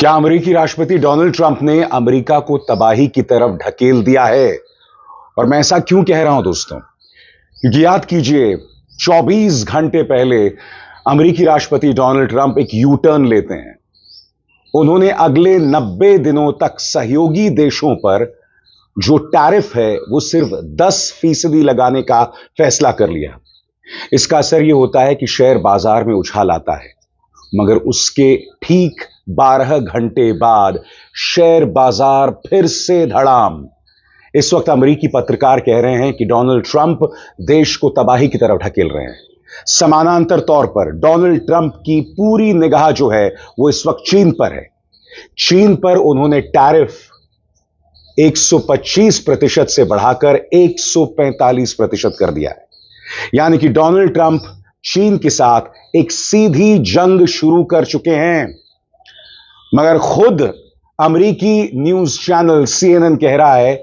क्या अमेरिकी राष्ट्रपति डोनाल्ड ट्रंप ने अमेरिका को तबाही की तरफ ढकेल दिया है? और मैं ऐसा क्यों कह रहा हूं दोस्तों? क्योंकि याद कीजिए 24 घंटे पहले अमेरिकी राष्ट्रपति डोनाल्ड ट्रंप एक यू टर्न लेते हैं। उन्होंने अगले 90 दिनों तक सहयोगी देशों पर जो टैरिफ है वो सिर्फ 10% लगाने का फैसला कर लिया। इसका असर यह होता है कि शेयर बाजार में उछाल आता है, मगर उसके ठीक 12 घंटे बाद शेयर बाजार फिर से धड़ाम। इस वक्त अमेरिकी पत्रकार कह रहे हैं कि डोनाल्ड ट्रंप देश को तबाही की तरफ ढकेल रहे हैं। समानांतर तौर पर डोनाल्ड ट्रंप की पूरी निगाह जो है वो इस वक्त चीन पर है। चीन पर उन्होंने टैरिफ 125% से बढ़ाकर 145% कर दिया है। यानी कि डोनाल्ड ट्रंप चीन के साथ एक सीधी जंग शुरू कर चुके हैं। मगर खुद अमेरिकी न्यूज चैनल CNN कह रहा है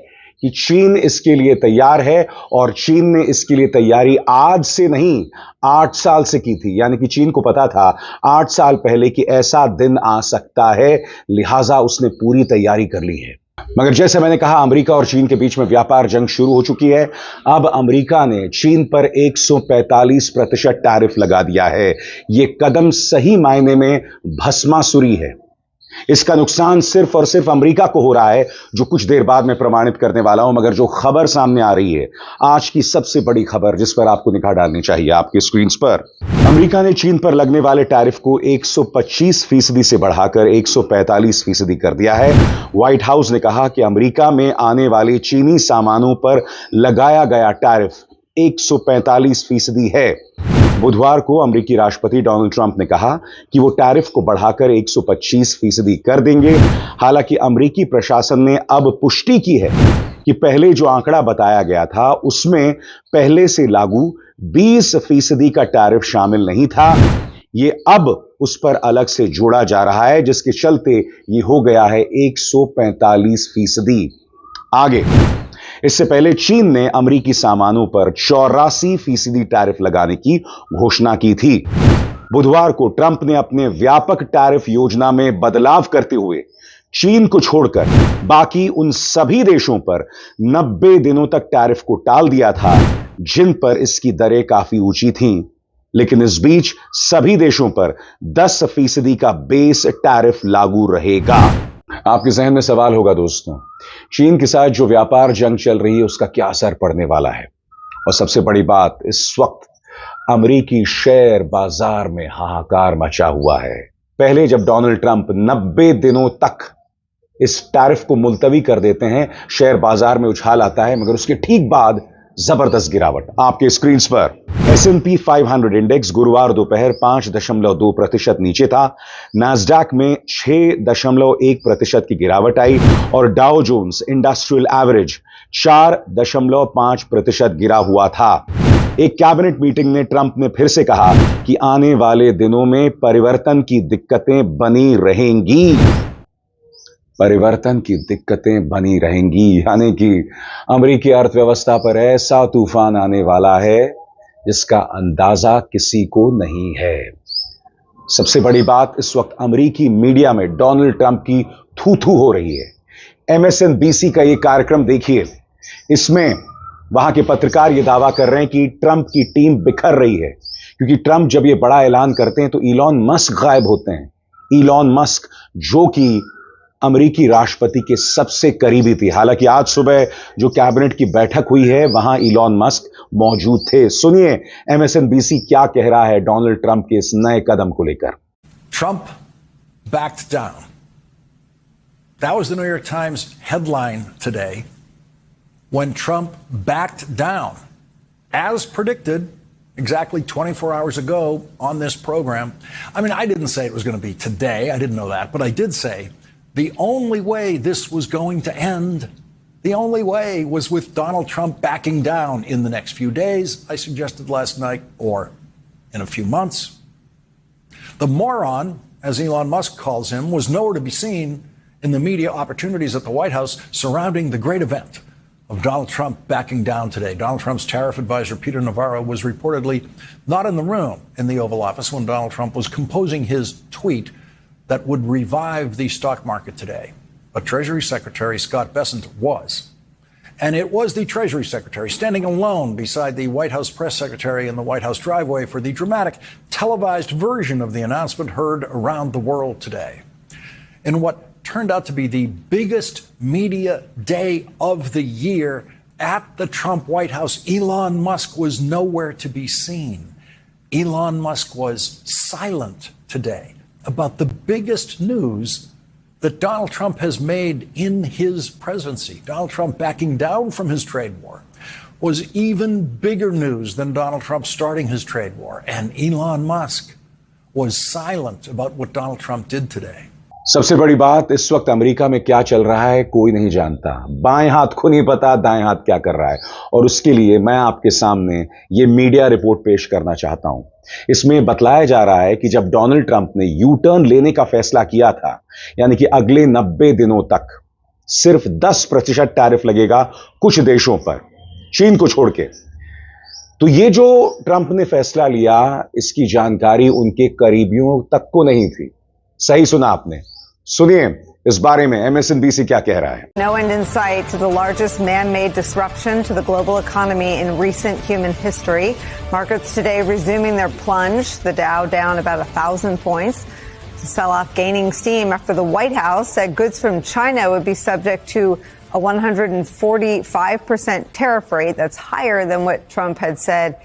कि चीन इसके लिए तैयार है और चीन ने इसके लिए तैयारी आज से नहीं 8 साल से की थी। यानी कि चीन को पता था 8 साल पहले कि ऐसा दिन आ सकता है, लिहाजा उसने पूरी तैयारी कर ली है। मगर जैसे मैंने कहा, अमेरिका और चीन के बीच में व्यापार जंग शुरू हो चुकी है। अब अमेरिका ने चीन पर 145% टैरिफ लगा दिया है। यह कदम सही मायने में भस्मासुरी है। इसका नुकसान सिर्फ और सिर्फ अमेरिका को हो रहा है, जो कुछ देर बाद मैं प्रमाणित करने वाला हूं। मगर जो खबर सामने आ रही है, आज की सबसे बड़ी खबर जिस पर आपको निगाह डालनी चाहिए आपकी स्क्रीन पर, अमेरिका ने चीन पर लगने वाले टैरिफ को 125% से बढ़ाकर 145% कर दिया है। व्हाइट हाउस ने कहा कि अमेरिका में आने वाले चीनी सामानों पर लगाया गया टैरिफ 145% है। बुधवार को अमेरिकी राष्ट्रपति डोनाल्ड ट्रंप ने कहा कि वो टैरिफ को बढ़ाकर 125% कर देंगे। हालांकि अमेरिकी प्रशासन ने अब पुष्टि की है कि पहले जो आंकड़ा बताया गया था उसमें पहले से लागू 20% का टैरिफ शामिल नहीं था। ये अब उस पर अलग से जोड़ा जा रहा है, जिसके चलते ये हो गया है 145%। आगे, इससे पहले चीन ने अमेरिकी सामानों पर 84% टैरिफ लगाने की घोषणा की थी। बुधवार को ट्रंप ने अपने व्यापक टैरिफ योजना में बदलाव करते हुए चीन को छोड़कर बाकी उन सभी देशों पर 90 दिनों तक टैरिफ को टाल दिया था जिन पर इसकी दरें काफी ऊंची थीं। लेकिन इस बीच सभी देशों पर 10% का बेस टैरिफ लागू रहेगा। आपके जहन में सवाल होगा दोस्तों, चीन के साथ जो व्यापार जंग चल रही है उसका क्या असर पड़ने वाला है? और सबसे बड़ी बात, इस वक्त अमेरिकी शेयर बाजार में हाहाकार मचा हुआ है। पहले जब डोनाल्ड ट्रंप 90 दिनों तक इस टैरिफ को मुलतवी कर देते हैं, शेयर बाजार में उछाल आता है, मगर उसके ठीक बाद जबरदस्त गिरावट। आपके स्क्रीन पर S&P 500 इंडेक्स गुरुवार दोपहर 5.2% नीचे था। नास्डैक में 6.1% की गिरावट आई और डाउ जोन्स इंडस्ट्रियल एवरेज 4.5% गिरा हुआ था। एक कैबिनेट मीटिंग में ट्रंप ने फिर से कहा कि आने वाले दिनों में परिवर्तन की दिक्कतें बनी रहेंगी। परिवर्तन की दिक्कतें बनी रहेंगी, यानी कि अमेरिकी अर्थव्यवस्था पर ऐसा तूफान आने वाला है जिसका अंदाजा किसी को नहीं है। सबसे बड़ी बात, इस वक्त अमेरिकी मीडिया में डोनाल्ड ट्रंप की थू थू हो रही है। MSNBC का यह कार्यक्रम देखिए, इसमें वहां के पत्रकार यह दावा कर रहे हैं कि ट्रंप की टीम बिखर रही है, क्योंकि ट्रंप जब यह बड़ा ऐलान करते हैं तो इलॉन मस्क गायब होते हैं। इलॉन मस्क जो कि अमेरिकी राष्ट्रपति के सबसे करीबी थी। हालांकि आज सुबह जो कैबिनेट की बैठक हुई है वहां इलॉन मस्क मौजूद थे। सुनिए MSNBC क्या कह रहा है डोनाल्ड ट्रंप के इस नए कदम को लेकर। Trump backed down. That was the New York Times headline today when Trump backed down, as predicted exactly 24 hours ago on this program. I mean, I didn't say it was going to be today. I didn't know that, but I did say the only way this was going to end, the only way was with Donald Trump backing down in the next few days, I suggested last night, or in a few months. The moron, as Elon Musk calls him, was nowhere to be seen in the media opportunities at the White House surrounding the great event of Donald Trump backing down today. Donald Trump's tariff advisor, Peter Navarro, was reportedly not in the room in the Oval Office when Donald Trump was composing his tweet that would revive the stock market today. But Treasury Secretary Scott Bessent was. And it was the Treasury Secretary standing alone beside the White House press secretary in the White House driveway for the dramatic televised version of the announcement heard around the world today. In what turned out to be the biggest media day of the year at the Trump White House, Elon Musk was nowhere to be seen. Elon Musk was silent today about the biggest news that Donald Trump has made in his presidency. Donald Trump backing down from his trade war was even bigger news than Donald Trump starting his trade war. And Elon Musk was silent about what Donald Trump did today. सबसे बड़ी बात, इस वक्त America में क्या चल रहा है कोई नहीं जानता। बाएं हाथ को नहीं पता दाएं हाथ क्या कर रहा है, और उसके लिए मैं आपके सामने ये मीडिया रिपोर्ट पेश करना चाहता हूं। इसमें बतलाया जा रहा है कि जब डोनाल्ड ट्रंप ने यू टर्न लेने का फैसला किया था, यानी कि अगले 90 दिनों तक सिर्फ 10% टैरिफ लगेगा कुछ देशों पर, चीन को छोड़ के, तो ये जो ट्रंप ने फैसला लिया, इसकी जानकारी उनके करीबियों तक को नहीं थी। सही सुना आपने। सुनिए इस बारे में MSNBC क्या कह रहा है। No end in sight to the largest man-made disruption to the global economy in recent human history. Markets today resuming their plunge. The Dow down about 1,000 points. The sell-off gaining steam after the White House said goods from China would be subject to a 145% tariff rate. That's higher than what Trump had said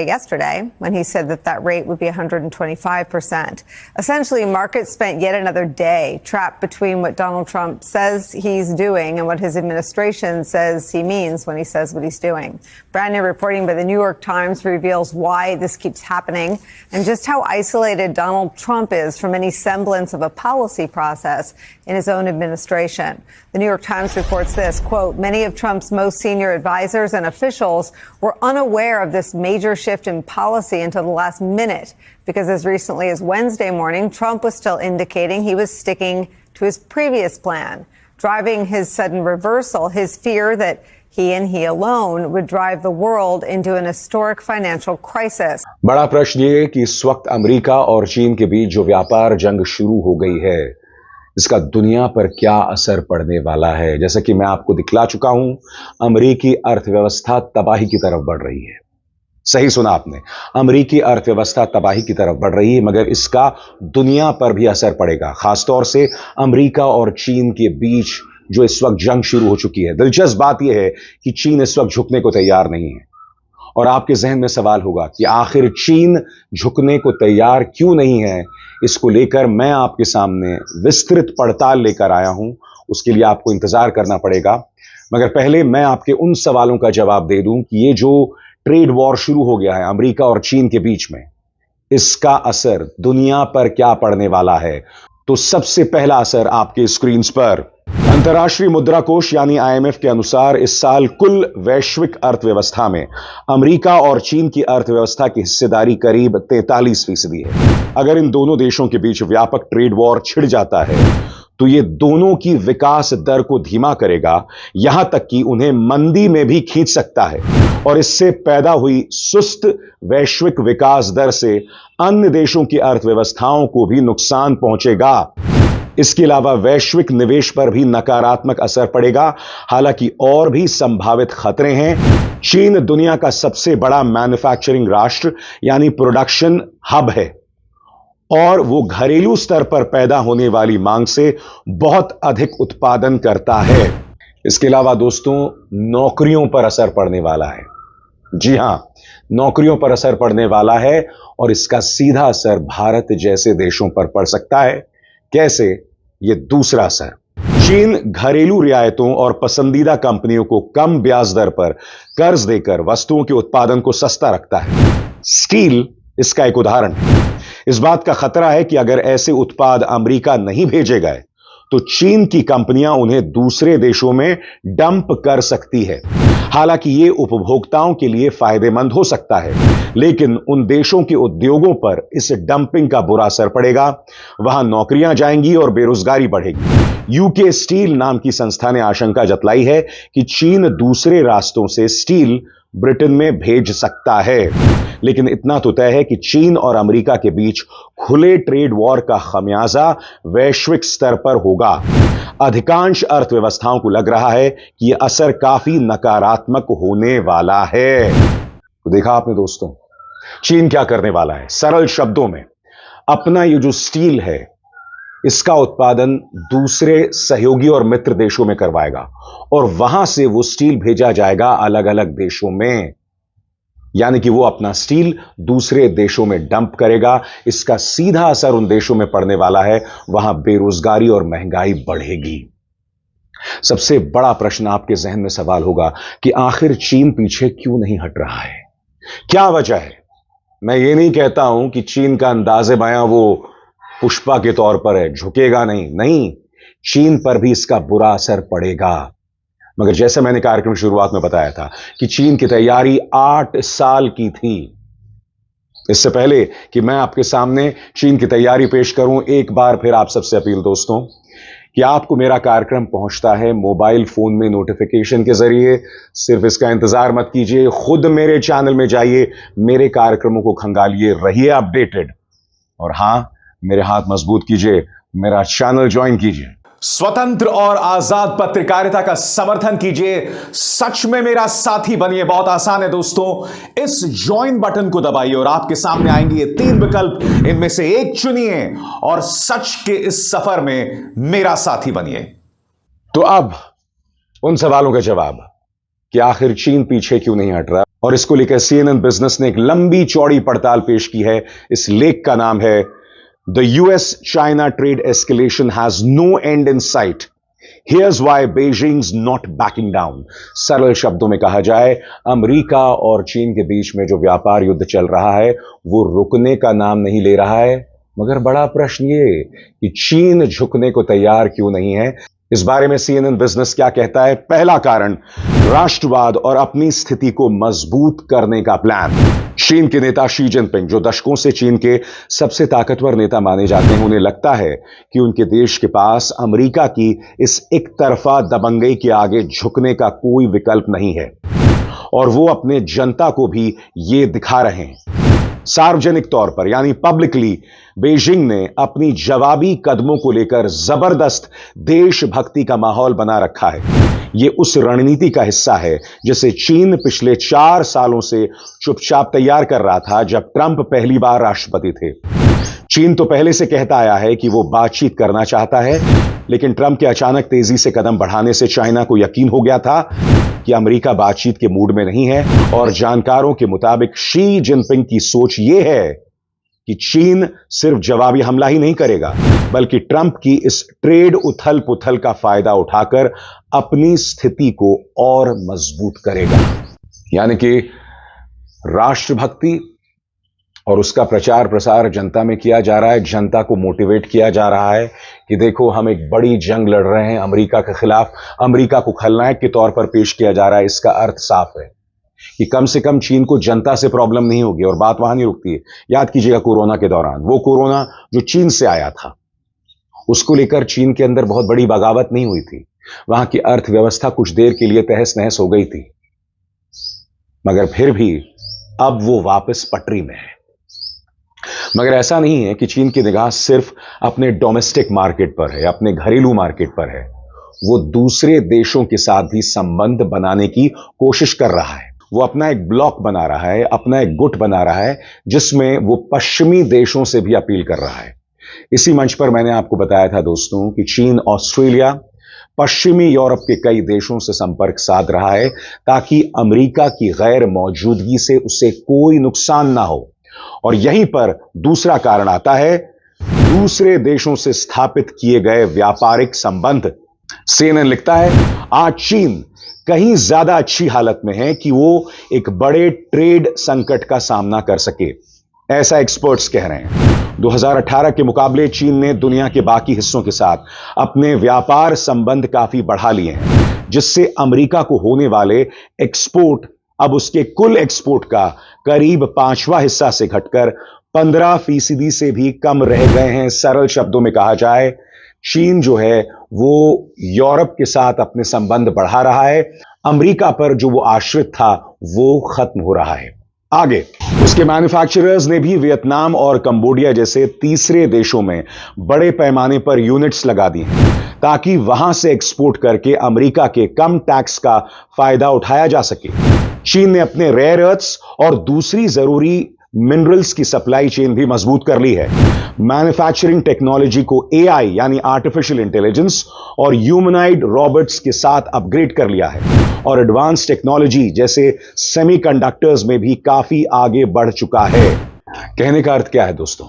yesterday, when he said that rate would be 125%. Essentially, markets spent yet another day trapped between what Donald Trump says he's doing and what his administration says he means when he says what he's doing. Brand new reporting by the New York Times reveals why this keeps happening and just how isolated Donald Trump is from any semblance of a policy process in his own administration. The New York Times reports this, quote, many of Trump's most senior advisors and officials were unaware of this major shift in policy until the last minute, because as recently as Wednesday morning, Trump was still indicating he was sticking to his previous plan, driving his sudden reversal, his fear that he and he alone would drive the world into an historic financial crisis. बड़ा प्रश्न ये कि इस वक्त America और चीन के बीच जो व्यापार जंग शुरू हो गई है, इसका दुनिया पर क्या असर पड़ने वाला है। जैसा कि मैं आपको दिखला चुका हूं, अमेरिकी अर्थव्यवस्था तबाही की तरफ बढ़ रही है। सही सुना आपने, अमेरिकी अर्थव्यवस्था तबाही की तरफ बढ़ रही है, मगर इसका दुनिया पर भी असर पड़ेगा, खासतौर से अमेरिका और चीन के बीच जो इस वक्त जंग शुरू हो चुकी है। दिलचस्प बात यह है कि चीन इस वक्त झुकने को तैयार नहीं है, और आपके जहन में सवाल होगा कि आखिर चीन झुकने को तैयार क्यों नहीं है। इसको लेकर मैं आपके सामने विस्तृत पड़ताल लेकर आया हूं, उसके लिए आपको इंतजार करना पड़ेगा। मगर पहले मैं आपके उन सवालों का जवाब दे दूं कि ये जो ट्रेड वॉर शुरू हो गया है अमेरिका और चीन के बीच में, इसका असर दुनिया पर क्या पड़ने वाला है। तो सबसे पहला असर आपके स्क्रीन पर, अंतर्राष्ट्रीय मुद्रा कोष यानी IMF के अनुसार इस साल कुल वैश्विक अर्थव्यवस्था में अमेरिका और चीन की अर्थव्यवस्था की हिस्सेदारी करीब 43% है। अगर इन दोनों देशों के बीच व्यापक ट्रेड वॉर छिड़ जाता है तो ये दोनों की विकास दर को धीमा करेगा, यहां तक कि उन्हें मंदी में भी खींच सकता है, और इससे पैदा हुई सुस्त वैश्विक विकास दर से अन्य देशों की अर्थव्यवस्थाओं को भी नुकसान पहुंचेगा। इसके अलावा वैश्विक निवेश पर भी नकारात्मक असर पड़ेगा। हालांकि और भी संभावित खतरे हैं। चीन दुनिया का सबसे बड़ा मैन्युफैक्चरिंग राष्ट्र यानी प्रोडक्शन हब है, और वो घरेलू स्तर पर पैदा होने वाली मांग से बहुत अधिक उत्पादन करता है। इसके अलावा दोस्तों, नौकरियों पर असर पड़ने वाला है। जी हां, नौकरियों पर असर पड़ने वाला है, और इसका सीधा असर भारत जैसे देशों पर पड़ सकता है। कैसे? ये दूसरा असर, चीन घरेलू रियायतों और पसंदीदा कंपनियों को कम ब्याज दर पर कर्ज देकर वस्तुओं के उत्पादन को सस्ता रखता है। स्टील इसका एक उदाहरण है। इस बात का खतरा है कि अगर ऐसे उत्पाद अमेरिका नहीं भेजे गए तो चीन की कंपनियां उन्हें दूसरे देशों में डंप कर सकती है। हालांकि ये उपभोक्ताओं के लिए फायदेमंद हो सकता है, लेकिन उन देशों के उद्योगों पर इस डंपिंग का बुरा असर पड़ेगा। वहां नौकरियां जाएंगी और बेरोजगारी बढ़ेगी। यूके स्टील नाम की संस्था ने आशंका जतलाई है कि चीन दूसरे रास्तों से स्टील ब्रिटेन में भेज सकता है। लेकिन इतना तो तय है कि चीन और अमेरिका के बीच खुले ट्रेड वॉर का खमियाजा वैश्विक स्तर पर होगा। अधिकांश अर्थव्यवस्थाओं को लग रहा है कि यह असर काफी नकारात्मक होने वाला है। तो देखा आपने दोस्तों, चीन क्या करने वाला है। सरल शब्दों में, अपना ये जो स्टील है इसका उत्पादन दूसरे सहयोगी और मित्र देशों में करवाएगा और वहां से वो स्टील भेजा जाएगा अलग अलग देशों में। यानी कि वो अपना स्टील दूसरे देशों में डंप करेगा। इसका सीधा असर उन देशों में पड़ने वाला है, वहां बेरोजगारी और महंगाई बढ़ेगी। सबसे बड़ा प्रश्न आपके जहन में सवाल होगा कि आखिर चीन पीछे क्यों नहीं हट रहा है, क्या वजह है। मैं ये नहीं कहता हूं कि चीन का अंदाजे बयां वो पुष्पा के तौर पर है, झुकेगा नहीं, चीन पर भी इसका बुरा असर पड़ेगा। मगर जैसे मैंने कार्यक्रम शुरुआत में बताया था कि चीन की तैयारी 8 साल की थी। इससे पहले कि मैं आपके सामने चीन की तैयारी पेश करूं, एक बार फिर आप सबसे अपील दोस्तों कि आपको मेरा कार्यक्रम पहुंचता है मोबाइल फोन में नोटिफिकेशन के जरिए। सिर्फ इसका इंतजार मत कीजिए, खुद मेरे चैनल में जाइए, मेरे कार्यक्रमों को खंगालिए, रहिए अपडेटेड और हां, मेरे हाथ मजबूत कीजिए, मेरा चैनल ज्वाइन कीजिए। स्वतंत्र और आजाद पत्रकारिता का समर्थन कीजिए, सच में मेरा साथी बनिए। बहुत आसान है दोस्तों, इस ज्वाइन बटन को दबाइए और आपके सामने आएंगे ये 3 विकल्प, इनमें से एक चुनिए और सच के इस सफर में मेरा साथी बनिए। तो अब उन सवालों का जवाब कि आखिर चीन पीछे क्यों नहीं हट रहा, और इसको लेकर CNN बिजनेस ने एक लंबी चौड़ी पड़ताल पेश की है। इस लेख का नाम है The US-China trade escalation has no end in sight. Here's why Beijing's not backing down. सरल शब्दों में कहा जाए, अमेरिका और चीन के बीच में जो व्यापार युद्ध चल रहा है वो रुकने का नाम नहीं ले रहा है। मगर बड़ा प्रश्न ये कि चीन झुकने को तैयार क्यों नहीं है। इस बारे में CNN बिजनेस क्या कहता है। पहला कारण, राष्ट्रवाद और अपनी स्थिति को मजबूत करने का प्लान। चीन के नेता शी जिनपिंग, जो दशकों से चीन के सबसे ताकतवर नेता माने जाते हैं, उन्हें लगता है कि उनके देश के पास अमेरिका की इस एक तरफा दबंगई के आगे झुकने का कोई विकल्प नहीं है और वो अपने जनता को भी ये दिखा रहे हैं। सार्वजनिक तौर पर यानी पब्लिकली बेइजिंग ने अपनी जवाबी कदमों को लेकर जबरदस्त देशभक्ति का माहौल बना रखा है। यह उस रणनीति का हिस्सा है जिसे चीन पिछले 4 सालों से चुपचाप तैयार कर रहा था जब ट्रंप पहली बार राष्ट्रपति थे। चीन तो पहले से कहता आया है कि वो बातचीत करना चाहता है, लेकिन ट्रंप के अचानक तेजी से कदम बढ़ाने से चाइना को यकीन हो गया था कि अमेरिका बातचीत के मूड में नहीं है। और जानकारों के मुताबिक शी जिनपिंग की सोच यह है कि चीन सिर्फ जवाबी हमला ही नहीं करेगा, बल्कि ट्रंप की इस ट्रेड उथल पुथल का फायदा उठाकर अपनी स्थिति को और मजबूत करेगा। यानी कि राष्ट्रभक्ति और उसका प्रचार प्रसार जनता में किया जा रहा है। जनता को मोटिवेट किया जा रहा है कि देखो, हम एक बड़ी जंग लड़ रहे हैं अमेरिका के खिलाफ। अमेरिका को खलनायक के तौर पर पेश किया जा रहा है। इसका अर्थ साफ है कि कम से कम चीन को जनता से प्रॉब्लम नहीं होगी। और बात वहां नहीं रुकती है। याद कीजिएगा कोरोना के दौरान, वो कोरोना जो चीन से आया था, उसको लेकर चीन के अंदर बहुत बड़ी बगावत नहीं हुई थी। वहां की अर्थव्यवस्था कुछ देर के लिए तहस नहस हो गई थी, मगर फिर भी अब वो वापस पटरी में है। मगर ऐसा नहीं है कि चीन की निगाह सिर्फ अपने डोमेस्टिक मार्केट पर है, अपने घरेलू मार्केट पर है। वो दूसरे देशों के साथ भी संबंध बनाने की कोशिश कर रहा है। वो अपना एक ब्लॉक बना रहा है, अपना एक गुट बना रहा है, जिसमें वो पश्चिमी देशों से भी अपील कर रहा है। इसी मंच पर मैंने आपको बताया था दोस्तों कि चीन ऑस्ट्रेलिया, पश्चिमी यूरोप के कई देशों से संपर्क साध रहा है ताकि अमेरिका की गैर मौजूदगी से उसे कोई नुकसान ना हो। और यहीं पर दूसरा कारण आता है, दूसरे देशों से स्थापित किए गए व्यापारिक संबंध। CNN लिखता है, आज चीन कहीं ज्यादा अच्छी हालत में है कि वो एक बड़े ट्रेड संकट का सामना कर सके, ऐसा एक्सपर्ट्स कह रहे हैं। 2018 के मुकाबले चीन ने दुनिया के बाकी हिस्सों के साथ अपने व्यापार संबंध काफी बढ़ा लिए हैं, जिससे अमेरिका को होने वाले एक्सपोर्ट अब उसके कुल एक्सपोर्ट का करीब 5वां हिस्सा से घटकर 15% से भी कम रह गए हैं। सरल शब्दों में कहा जाए, चीन जो है वो यूरोप के साथ अपने संबंध बढ़ा रहा है, अमेरिका पर जो वो आश्रित था वो खत्म हो रहा है। आगे उसके मैन्युफैक्चरर्स ने भी वियतनाम और कंबोडिया जैसे तीसरे देशों में बड़े पैमाने पर यूनिट्स लगा दी हैं ताकि वहां से एक्सपोर्ट करके अमेरिका के कम टैक्स का फायदा उठाया जा सके। चीन ने अपने रेयर अर्थ्स और दूसरी जरूरी मिनरल्स की सप्लाई चेन भी मजबूत कर ली है। मैन्युफैक्चरिंग टेक्नोलॉजी को एआई यानी आर्टिफिशियल इंटेलिजेंस और ह्यूमनॉइड रोबोट्स के साथ अपग्रेड कर लिया है और एडवांस टेक्नोलॉजी जैसे सेमीकंडक्टर्स में भी काफी आगे बढ़ चुका है। कहने का अर्थ क्या है दोस्तों?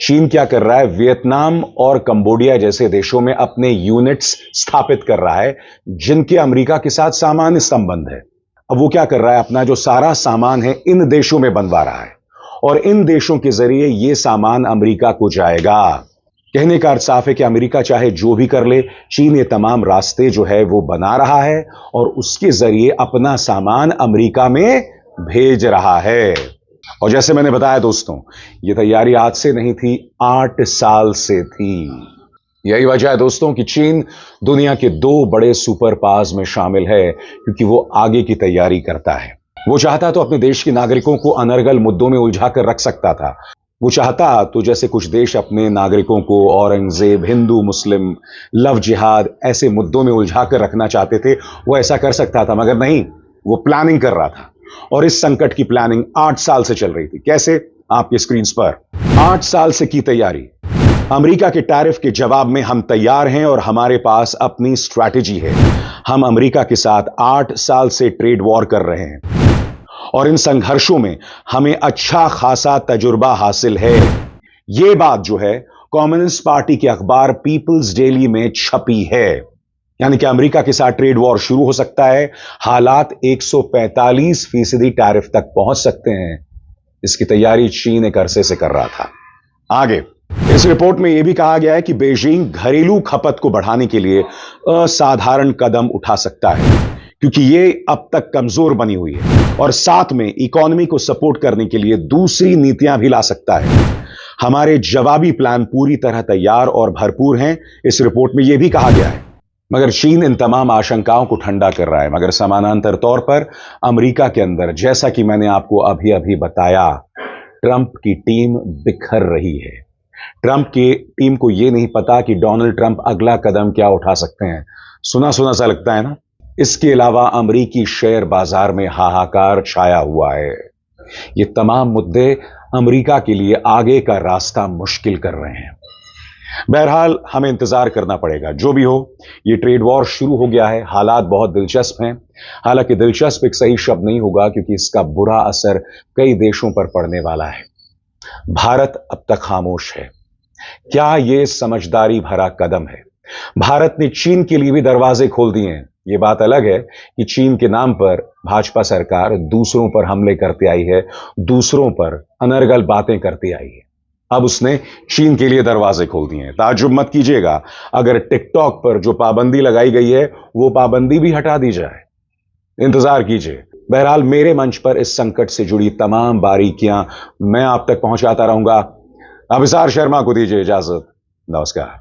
चीन क्या कर रहा है? वियतनाम और कंबोडिया जैसे देशों में अपने यूनिट्स स्थापित कर रहा है जिनके अमेरिका के साथ सामान्य संबंध है। अब वो क्या कर रहा है? अपना जो सारा सामान है इन देशों में बनवा रहा है और इन देशों के जरिए यह सामान अमेरिका को जाएगा। कहने का अर्थ साफ है कि अमेरिका चाहे जो भी कर ले, चीन ये तमाम रास्ते जो है वो बना रहा है और उसके जरिए अपना सामान अमेरिका में भेज रहा है। और जैसे मैंने बताया दोस्तों, ये तैयारी आज से नहीं थी, 8 साल से थी। यही वजह है दोस्तों कि चीन दुनिया के 2 बड़े सुपर पावर्स में शामिल है, क्योंकि वो आगे की तैयारी करता है। वो चाहता तो अपने देश के नागरिकों को अनर्गल मुद्दों में उलझा कर रख सकता था। वो चाहता तो जैसे कुछ देश अपने नागरिकों को औरंगजेब, हिंदू मुस्लिम, लव जिहाद ऐसे मुद्दों में उलझा कर रखना चाहते थे, वो ऐसा कर सकता था, मगर नहीं, वो प्लानिंग कर रहा था। और इस संकट की प्लानिंग 8 साल से चल रही थी। कैसे? आपके स्क्रीन पर 8 साल से की तैयारी। अमेरिका के टैरिफ के जवाब में हम तैयार हैं और हमारे पास अपनी स्ट्रैटेजी है। हम अमेरिका के साथ 8 साल से ट्रेड वॉर कर रहे हैं और इन संघर्षों में हमें अच्छा खासा तजुर्बा हासिल है। यह बात जो है कम्युनिस्ट पार्टी के अखबार पीपल्स डेली में छपी है। यानी कि अमेरिका के साथ ट्रेड वॉर शुरू हो सकता है, हालात 145% टैरिफ तक पहुंच सकते हैं। इसकी तैयारी चीन एक अरसे से कर रहा था। आगे इस रिपोर्ट में यह भी कहा गया है कि बीजिंग घरेलू खपत को बढ़ाने के लिए असाधारण कदम उठा सकता है, क्योंकि यह अब तक कमजोर बनी हुई है और साथ में इकोनॉमी को सपोर्ट करने के लिए दूसरी नीतियां भी ला सकता है। हमारे जवाबी प्लान पूरी तरह तैयार और भरपूर हैं, इस रिपोर्ट में यह भी कहा गया है। मगर चीन इन तमाम आशंकाओं को ठंडा कर रहा है। मगर समानांतर तौर पर अमेरिका के अंदर, जैसा कि मैंने आपको अभी अभी बताया, ट्रंप की टीम बिखर रही है। ट्रंप की टीम को यह नहीं पता कि डोनाल्ड ट्रंप अगला कदम क्या उठा सकते हैं। सुना सुना सा लगता है ना? इसके अलावा अमेरिकी शेयर बाजार में हाहाकार छाया हुआ है। ये तमाम मुद्दे अमेरिका के लिए आगे का रास्ता मुश्किल कर रहे हैं। बहरहाल हमें इंतजार करना पड़ेगा। जो भी हो, ये ट्रेड वॉर शुरू हो गया है। हालात बहुत दिलचस्प हैं। हालांकि दिलचस्प एक सही शब्द नहीं होगा, क्योंकि इसका बुरा असर कई देशों पर पड़ने वाला है। भारत अब तक खामोश है। क्या यह समझदारी भरा कदम है? भारत ने चीन के लिए भी दरवाजे खोल दिए हैं। यह बात अलग है कि चीन के नाम पर भाजपा सरकार दूसरों पर हमले करते आई है, दूसरों पर अनर्गल बातें करती आई है। अब उसने चीन के लिए दरवाजे खोल दिए हैं। ताज्जुब मत कीजिएगा अगर टिकटॉक पर जो पाबंदी लगाई गई है वो पाबंदी भी हटा दी जाए। इंतजार कीजिए। बहरहाल मेरे मंच पर इस संकट से जुड़ी तमाम बारीकियां मैं आप तक पहुंचाता रहूंगा। अभिसार शर्मा को दीजिए इजाजत। नमस्कार।